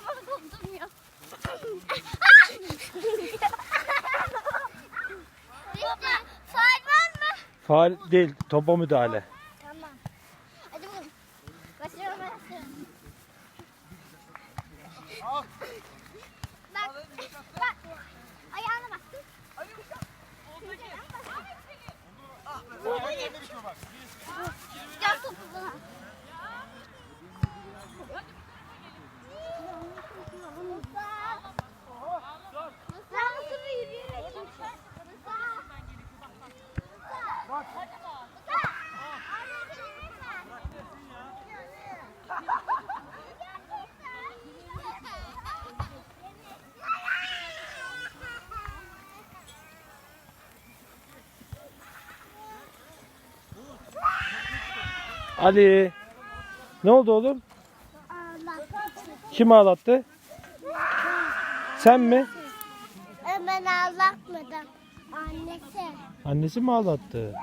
bana doldurmuyor. Baba, faul var mı? Faul değil, topa müdahale. Tamam. Hadi bakalım. Başlıyorum. Bak. Ayağına bak. Gel topu bana. Ali. Ne oldu oğlum? Kim ağlattı? Sen mi? Ben ağlatmadım. Annesi. Annesi mi ağlattı?